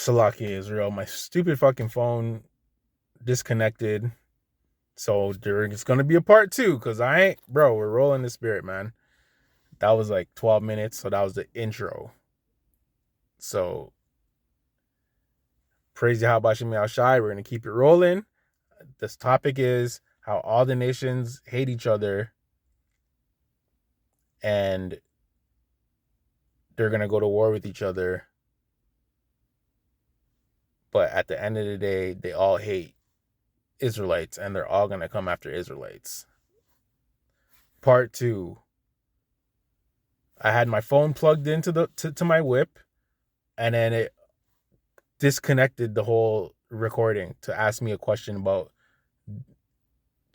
Salaki Israel. My stupid fucking phone disconnected. So there's gonna be a part two because I ain't, bro. We're rolling the spirit, man. That was like 12 minutes, so that was the intro. So praise Yahweh Shem Shai. We're gonna keep it rolling. This topic is how all the nations hate each other, and they're gonna go to war with each other. But at the end of the day, they all hate Israelites, and they're all gonna come after Israelites. Part two. I had my phone plugged into to my whip, and then it disconnected the whole recording to ask me a question about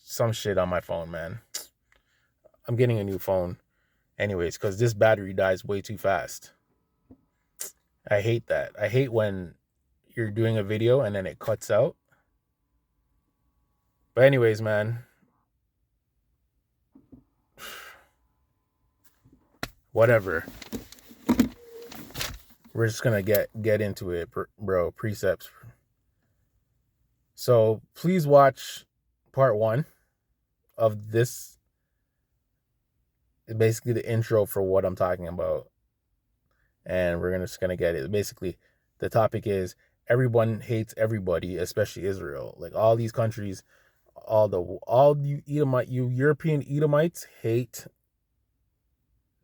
some shit on my phone, man. I'm getting a new phone anyways because this battery dies way too fast. I hate that. I hate when you're doing a video and then it cuts out. But anyways, man, whatever. We're just gonna get into it, bro. Precepts. So please watch part one of this. It's basically the intro for what I'm talking about, and we're just gonna get it. Basically, the topic is everyone hates everybody, especially Israel. Like all these countries, all you European Edomites hate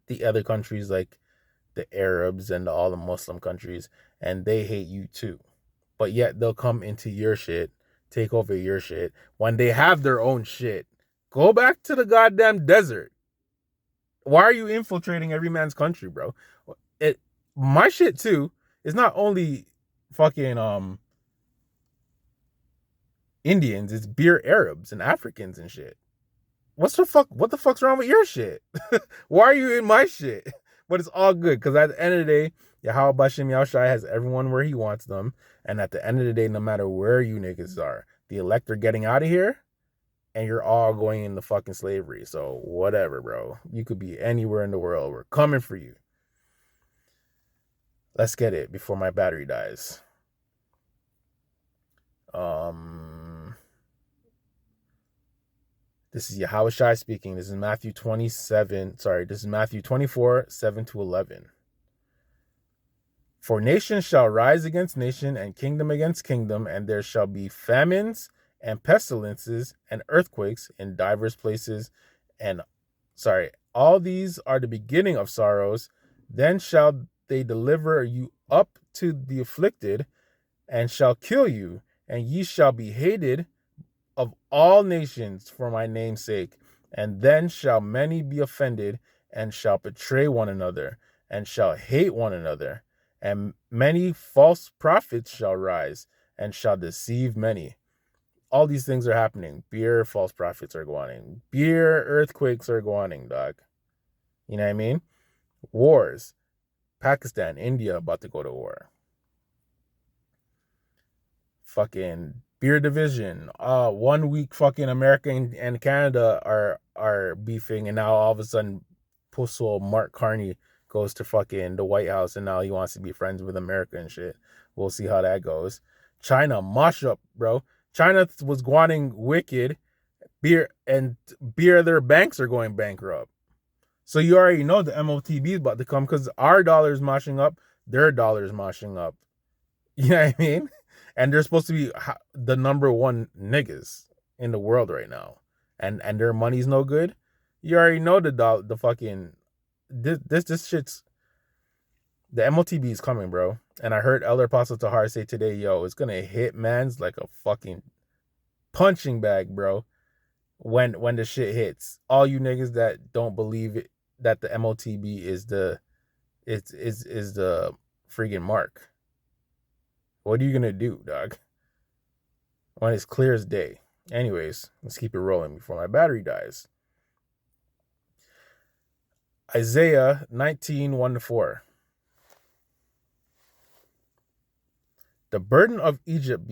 the other countries, like the Arabs and all the Muslim countries, and they hate you too. But yet they'll come into your shit, take over your shit when they have their own shit. Go back to the goddamn desert. Why are you infiltrating every man's country, bro? My shit too is not only fucking Indians, it's beer Arabs and Africans and shit. What the fuck's wrong with your shit? Why are you in my shit? But it's all good because at the end of the day, Yahweh Bashem Yahushai has everyone where he wants them. And at the end of the day, no matter where you niggas are, the elect are getting out of here and you're all going into fucking slavery. So whatever, bro. You could be anywhere in the world. We're coming for you. Let's get it before my battery dies. This is Yahweh Shai speaking. This is Matthew 27. This is Matthew 24, 7-11. For nation shall rise against nation, and kingdom against kingdom, and there shall be famines and pestilences and earthquakes in divers places. All these are the beginning of sorrows. Then shall they deliver you up to the afflicted, and shall kill you, and ye shall be hated of all nations for my name's sake. And then shall many be offended, and shall betray one another, and shall hate one another. And many false prophets shall rise, and shall deceive many. All these things are happening. Beer, false prophets are going. Beer, earthquakes are going, dog. You know what I mean? Wars. Pakistan, India about to go to war. Fucking beer division. 1 week fucking America and Canada are beefing, and now all of a sudden Pussel Mark Carney goes to fucking the White House and now he wants to be friends with America and shit. We'll see how that goes. China, mosh up, bro. China was guaning wicked. Beer, their banks are going bankrupt. So you already know the MOTB is about to come because our dollar's moshing up, their dollar's moshing up. You know what I mean? And they're supposed to be the number one niggas in the world right now. And their money's no good. You already know the fucking this shit's the MOTB is coming, bro. And I heard Elder Apostle Tahar say today, yo, it's gonna hit man's like a fucking punching bag, bro. When the shit hits. All you niggas that don't believe it, that the MOTB is the freaking mark. What are you gonna do, dog? When it's clear as day. Anyways, let's keep it rolling before my battery dies. Isaiah 19, 1-4. The burden of Egypt,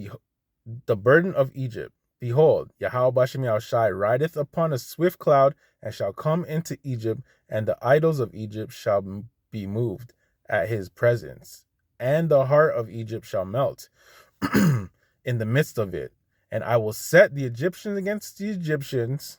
behold, Yahweh Bashem Yahushai rideth upon a swift cloud, and shall come into Egypt, and the idols of Egypt shall be moved at his presence, and the heart of Egypt shall melt in the midst of it. And I will set the Egyptians against the Egyptians,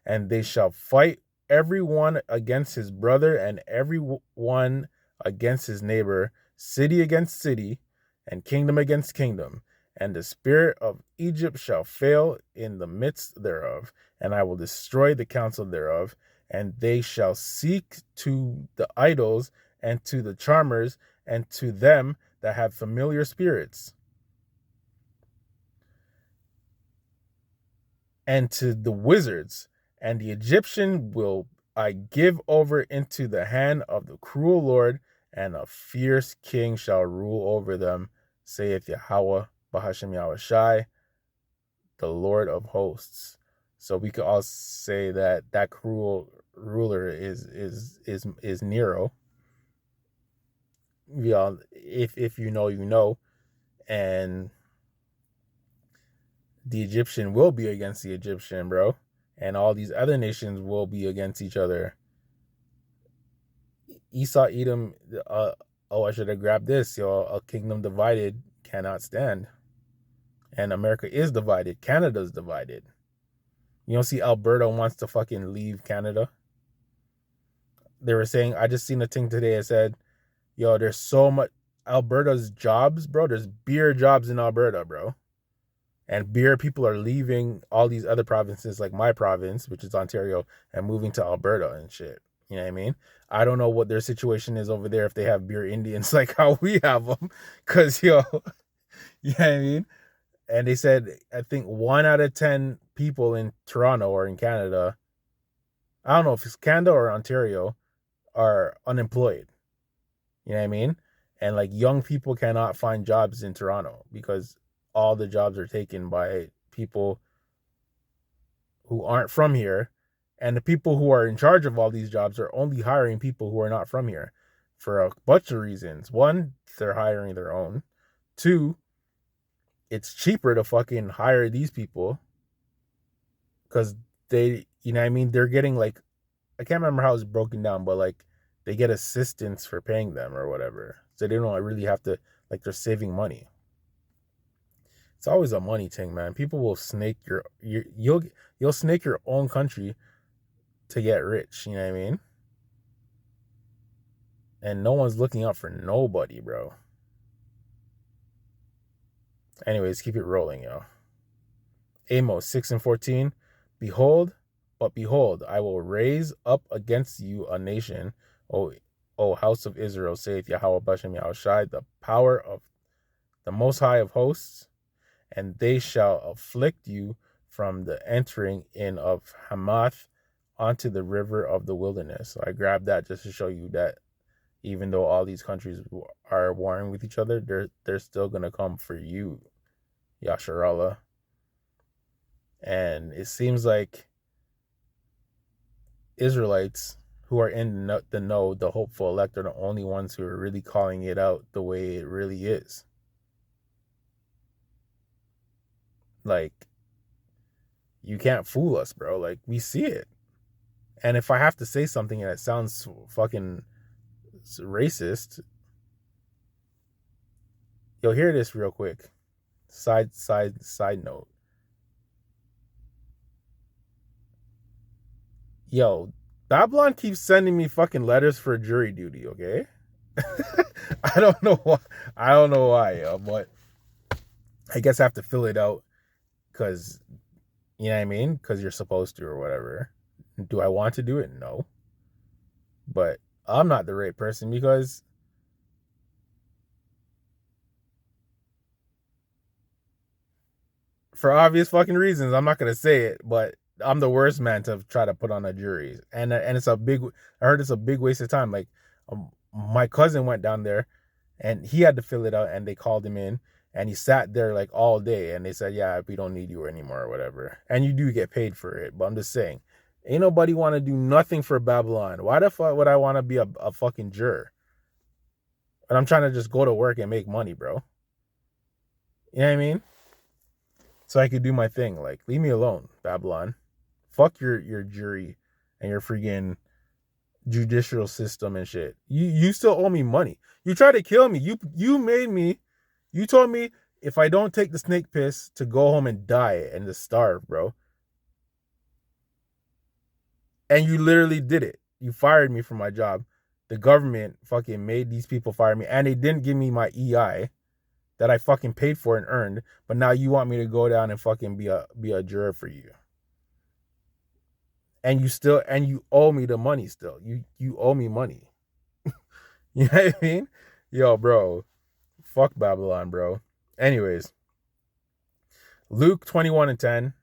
and they shall fight every one against his brother, and every one against his neighbor, city against city, and kingdom against kingdom. And the spirit of Egypt shall fail in the midst thereof, and I will destroy the counsel thereof. And they shall seek to the idols, and to the charmers, and to them that have familiar spirits, and to the wizards. And the Egyptian will I give over into the hand of the cruel Lord, and a fierce king shall rule over them, saith Yahweh, Bahashem Yahushai, the Lord of hosts. So we could all say that that cruel ruler is Nero. Yeah, if you know, you know. And the Egyptian will be against the Egyptian, bro. And all these other nations will be against each other. Esau, Edom, I should have grabbed this. A kingdom divided cannot stand. And America is divided. Canada's divided. You don't see Alberta wants to fucking leave Canada. They were saying, I just seen a thing today that said, there's so much Alberta's jobs, bro. There's beer jobs in Alberta, bro. And beer people are leaving all these other provinces, like my province, which is Ontario, and moving to Alberta and shit. You know what I mean? I don't know what their situation is over there if they have beer Indians like how we have them. Because, you know what I mean? And they said, I think 1 out of 10 people in Toronto or in Canada, I don't know if it's Canada or Ontario, are unemployed. You know what I mean? And like young people cannot find jobs in Toronto because all the jobs are taken by people who aren't from here. And the people who are in charge of all these jobs are only hiring people who are not from here for a bunch of reasons. One, they're hiring their own. Two, it's cheaper to fucking hire these people because they, you know what I mean? They're getting like, I can't remember how it's broken down, but like they get assistance for paying them or whatever. So they don't really have to, like they're saving money. It's always a money thing, man. People will snake you'll snake your own country to get rich, you know what I mean? And no one's looking out for nobody, bro. Anyways, keep it rolling, yo. Amos 6:14. Behold, I will raise up against you a nation, O house of Israel, saith Yahweh Bashem Yahushai, the power of the Most High of hosts, and they shall afflict you from the entering in of Hamath onto the river of the wilderness. So I grabbed that just to show you that even though all these countries are warring with each other, they're still going to come for you, Yasharallah. And it seems like Israelites who are in the know, the hopeful elect, are the only ones who are really calling it out the way it really is. Like, you can't fool us, bro. Like, we see it. And if I have to say something that sounds fucking racist, you'll hear this real quick. Side note. Yo, Babylon keeps sending me fucking letters for jury duty, okay? I don't know why, yo, but I guess I have to fill it out because, you know what I mean? Because you're supposed to or whatever. Do I want to do it? No. But I'm not the right person because for obvious fucking reasons, I'm not going to say it, but I'm the worst man to try to put on a jury. And it's I heard it's a big waste of time. Like, my cousin went down there and he had to fill it out and they called him in and he sat there like all day and they said, yeah, we don't need you anymore or whatever. And you do get paid for it. But I'm just saying, ain't nobody want to do nothing for Babylon. Why the fuck would I want to be a fucking juror? And I'm trying to just go to work and make money, bro. You know what I mean? So I could do my thing. Like, leave me alone, Babylon. Fuck your jury and your freaking judicial system and shit. You still owe me money. You tried to kill me. You made me. You told me if I don't take the snake piss to go home and die and to starve, bro. And you literally did it. You fired me from my job. The government fucking made these people fire me, and they didn't give me my EI that I fucking paid for and earned. But now you want me to go down and fucking be a juror for you. And you owe me the money still. You owe me money. You know what I mean? Yo, bro. Fuck Babylon, bro. Anyways, Luke 21:10.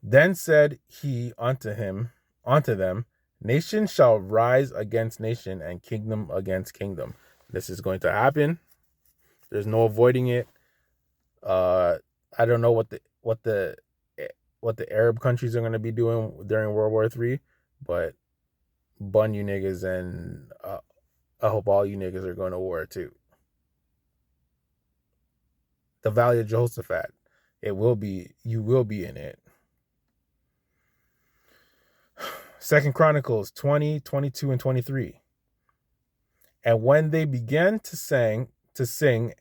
Then said he unto them, nation shall rise against nation and kingdom against kingdom. This is going to happen. There's no avoiding it. I don't know what the Arab countries are going to be doing during World War III, but bun you niggas, and I hope all you niggas are going to war too. The Valley of Jehoshaphat, you will be in it. 2 Chronicles 20, 22, and 23. And when they began to sing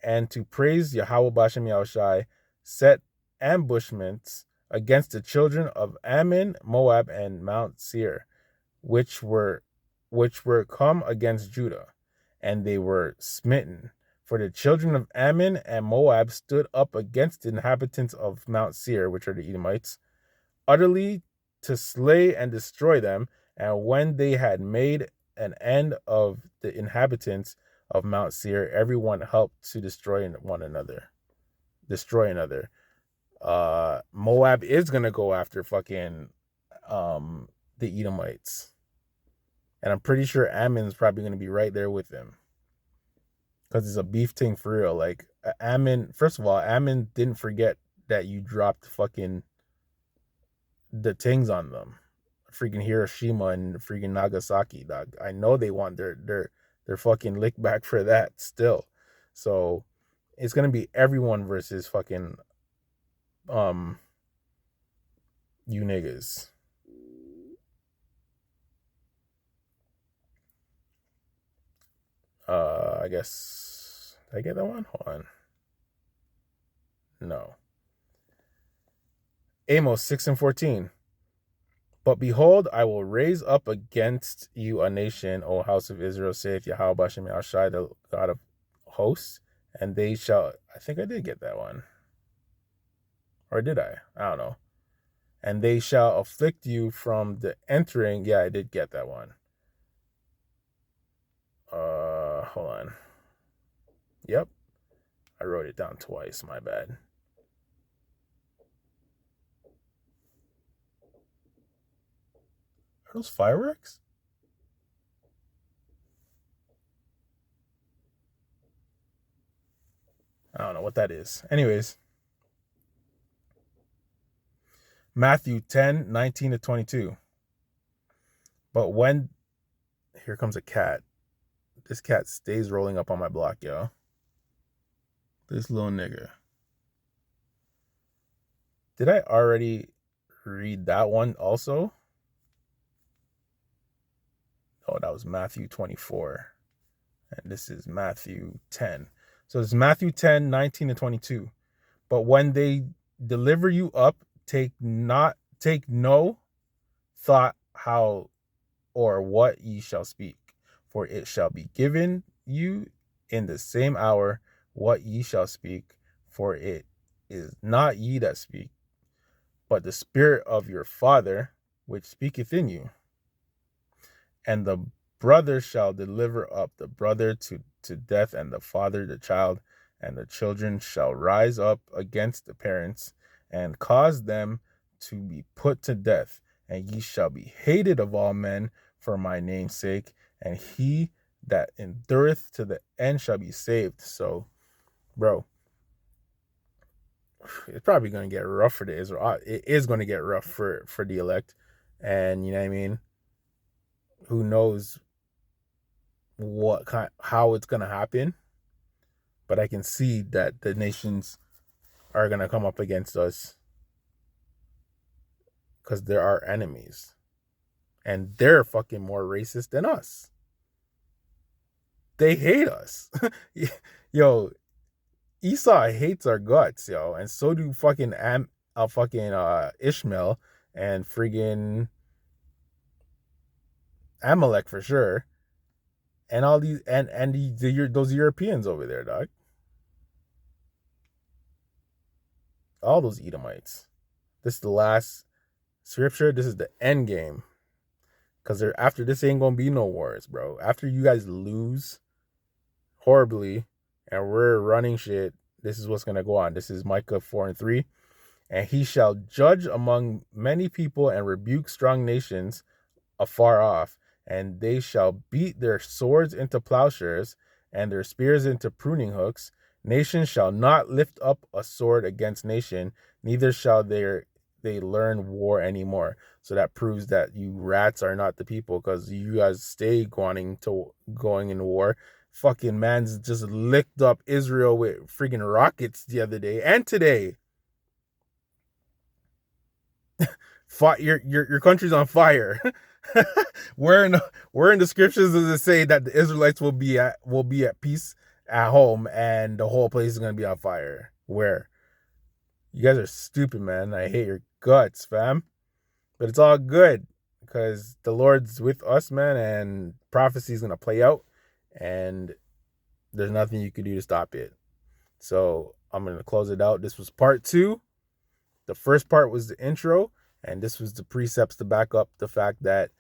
and to praise Yahweh Bashem Yahushai, set ambushments against the children of Ammon, Moab, and Mount Seir, which were come against Judah, and they were smitten. For the children of Ammon and Moab stood up against the inhabitants of Mount Seir, which are the Edomites, utterly to slay and destroy them. And when they had made an end of the inhabitants of Mount Seir, everyone helped to destroy another. Moab is gonna go after fucking the Edomites, and I'm pretty sure Ammon's probably gonna be right there with them, because it's a beef thing for real. Like Ammon, first of all, Ammon didn't forget that you dropped fucking the things on them, freaking Hiroshima and freaking Nagasaki, dog. I know they want their fucking lick back for that still. So it's gonna be everyone versus fucking you niggas. I guess, did I get that one? Hold on. No. Amos 6:14. But behold, I will raise up against you a nation, O house of Israel, saith Yahweh Bashem Yahushai, the God of hosts, and they shall, I think I did get that one. Or did I? I don't know. And they shall afflict you from the entering. Yeah, I did get that one. Hold on. Yep. I wrote it down twice, my bad. Are those fireworks? I don't know what that is. Anyways, Matthew 10, 19 to 22. But when, here comes a cat. This cat stays rolling up on my block, yo. This little nigga. Did I already read that one also? Oh, that was Matthew 24. And this is Matthew 10. So it's Matthew 10, 19 to 22. But when they deliver you up, take no thought how or what ye shall speak, for it shall be given you in the same hour what ye shall speak, for it is not ye that speak, but the Spirit of your Father which speaketh in you. And the brother shall deliver up the brother to death, and the father the child, and the children shall rise up against the parents, and cause them to be put to death. And ye shall be hated of all men for my name's sake, and he that endureth to the end shall be saved. So, bro, it's probably going to get rough for the Israel. It is going to get rough for the elect. And you know what I mean? Who knows how it's going to happen? But I can see that the nations are going to come up against us because they're our enemies. and they're fucking more racist than us. They hate us. Yo, Esau hates our guts, yo, and so do fucking Ishmael and friggin' Amalek for sure, and all these those Europeans over there, dog. All those Edomites. This is the last scripture. This is the end game. Because after this ain't gonna be no wars, bro. After you guys lose horribly and we're running shit, this is what's gonna go on. This is Micah 4:3. And he shall judge among many people and rebuke strong nations afar off, and they shall beat their swords into plowshares and their spears into pruning hooks. Nation shall not lift up a sword against nation, neither shall they learn war anymore. So that proves that you rats are not the people, because you guys stay going into war. Fucking man's just licked up Israel with freaking rockets the other day and today. Your country's on fire. where in the scriptures does it say that the Israelites will be at peace at home and the whole place is gonna be on fire? Where? You guys are stupid, man. I hate your guts, fam. But it's all good because the Lord's with us, man, and prophecy is gonna play out, and there's nothing you can do to stop it. So I'm gonna close it out. This was part 2. The first part was the intro, and this was the precepts to back up the fact that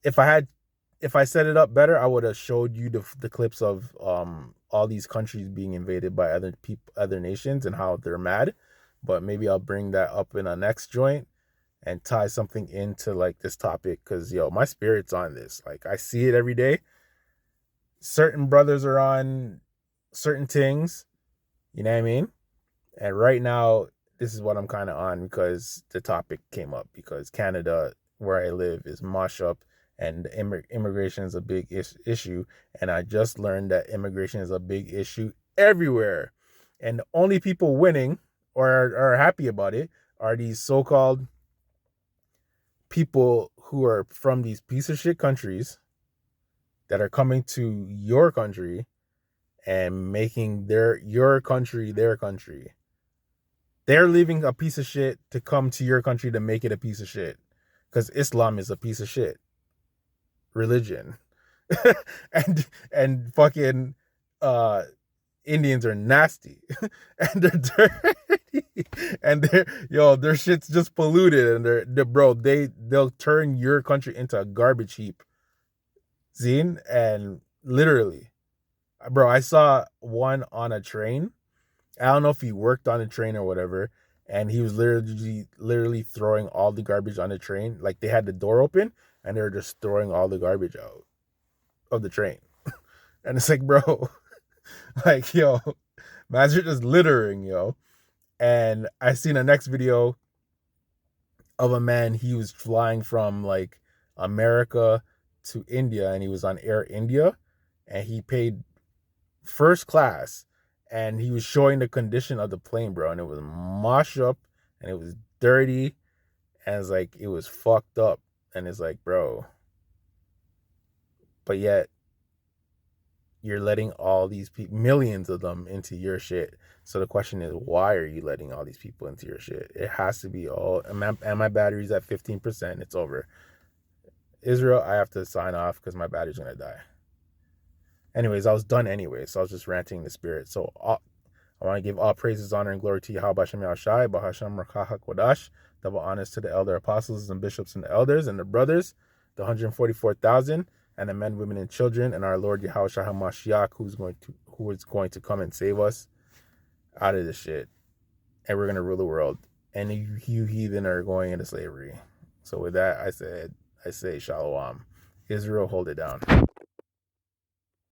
if I set it up better, I would have showed you the clips of all these countries being invaded by other nations and how they're mad. But maybe I'll bring that up in a next joint and tie something into like this topic, because my spirit's on this. Like, I see it every day. Certain brothers are on certain things, you know what I mean? And right now, this is what I'm kind of on, because the topic came up, because Canada, where I live, is mush up, and immigration is a big issue. And I just learned that immigration is a big issue everywhere. And the only people winning or are happy about it are these so-called people who are from these piece of shit countries that are coming to your country and making your country their country. They're leaving a piece of shit to come to your country to make it a piece of shit. Because Islam is a piece of shit religion. and fucking Indians are nasty. And they're dirty. And their shit's just polluted. And they'll turn your country into a garbage heap. Zine, and literally, bro, I saw one on a train. I don't know if he worked on a train or whatever, and he was literally throwing all the garbage on the train. Like, they had the door open, and they were just throwing all the garbage out of the train. And it's like, bro, like, yo, imagine just littering, yo. And I seen a next video of a man. He was flying from like America to India, and he was on Air India, and he paid first class, and he was showing the condition of the plane, bro, and it was mosh up, and it was dirty, and it's like, it was fucked up. And it's like, bro, but yet you're letting all these people, millions of them, into your shit. So the question is, why are you letting all these people into your shit? It has to be all, and my battery's at 15%. It's over. Israel, I have to sign off because my battery's gonna die. Anyways, I was done anyway, so I was just ranting the spirit. So I want to give all praises, honor, and glory to Yahweh Hashem Yahushai, Bahasham Rakaha Kodash. Double honors to the elder apostles and bishops and the elders and the brothers, the 144,000, and the men, women, and children, and our Lord Yahushua HaMashiach, who is going to come and save us out of this shit. And we're going to rule the world. And you heathen are going into slavery. So with that, I say Shalom. Israel, hold it down.